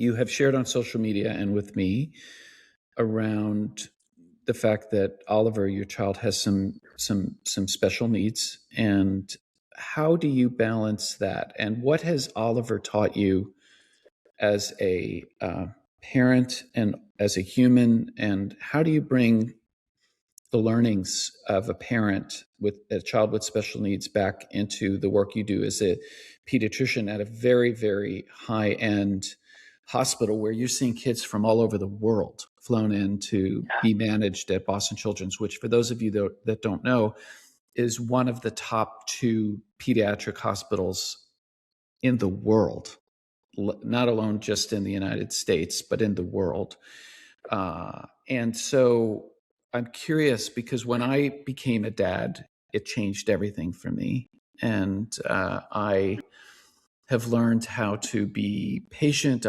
you have shared on social media and with me around the fact that Oliver, your child, has some special needs, and how do you balance that? And what has Oliver taught you as a parent and as a human? And how do you bring the learnings of a parent with a child with special needs back into the work you do as a pediatrician at a very, very high end hospital where you're seeing kids from all over the world flown in to Yeah. be managed at Boston Children's, which, for those of you that don't know, is one of the top two pediatric hospitals in the world, not alone just in the United States, but in the world. And so I'm curious because when I became a dad, it changed everything for me. And I have learned how to be patient.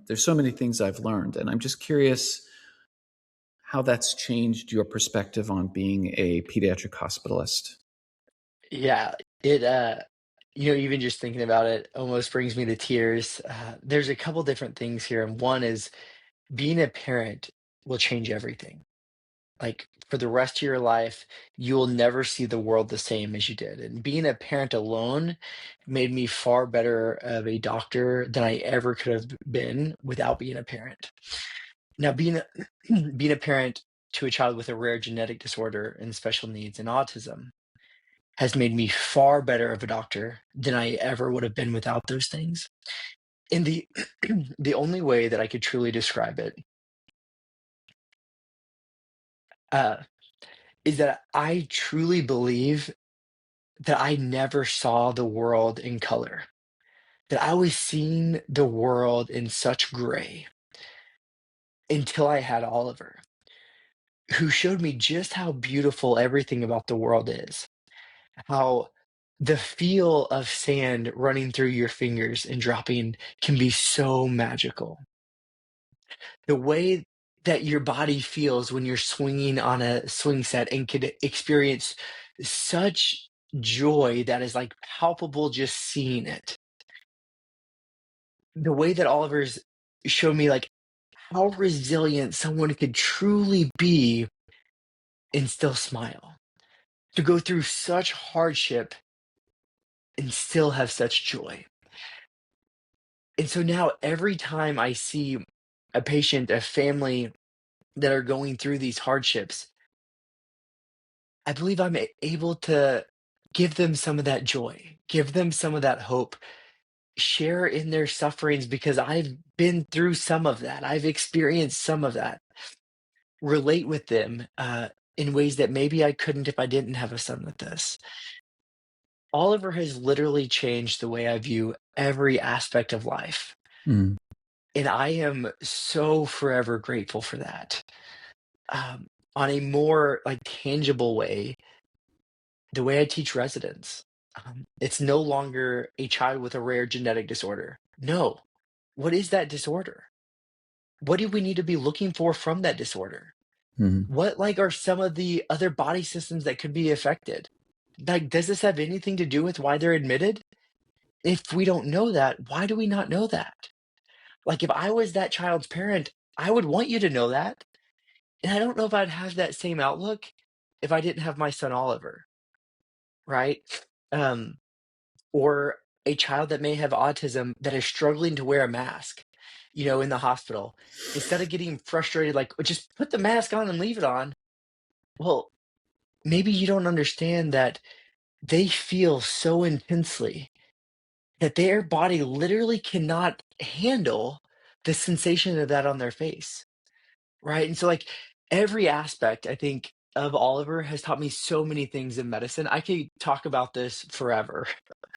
There's so many things I've learned. And I'm just curious how that's changed your perspective on being a pediatric hospitalist. Yeah, it even just thinking about it almost brings me to tears. There's a couple different things here, and one is being a parent will change everything. Like for the rest of your life, you will never see the world the same as you did. And being a parent alone made me far better of a doctor than I ever could have been without being a parent. Now, being a parent to a child with a rare genetic disorder and special needs and autism has made me far better of a doctor than I ever would have been without those things. And the only way that I could truly describe it uh, is that I truly believe that I never saw the world in color, that I was seeing the world in such gray until I had Oliver, who showed me just how beautiful everything about the world is, how the feel of sand running through your fingers and dropping can be so magical. The way that your body feels when you're swinging on a swing set and could experience such joy that is like palpable just seeing it. The way that Oliver's showed me like how resilient someone could truly be and still smile. To go through such hardship and still have such joy. And so now every time I see a patient, a family that are going through these hardships, I believe I'm able to give them some of that joy, give them some of that hope, share in their sufferings because I've been through some of that. I've experienced some of that. Relate with them in ways that maybe I couldn't if I didn't have a son with this. Oliver has literally changed the way I view every aspect of life. Mm. And I am so forever grateful for that. On a more like tangible way, the way I teach residents, it's no longer a child with a rare genetic disorder. No. What is that disorder? What do we need to be looking for from that disorder? Mm. What like are some of the other body systems that could be affected? Like, does this have anything to do with why they're admitted? If we don't know that, why do we not know that? Like, if I was that child's parent, I would want you to know that. And I don't know if I'd have that same outlook if I didn't have my son Oliver, right? Um, or a child that may have autism that is struggling to wear a mask, in the hospital. Instead of getting frustrated, like, "Well, just put the mask on and leave it on." Well, maybe you don't understand that they feel so intensely that their body literally cannot handle the sensation of that on their face, right? And so, like, every aspect, I think, of Oliver has taught me so many things in medicine. I could talk about this forever.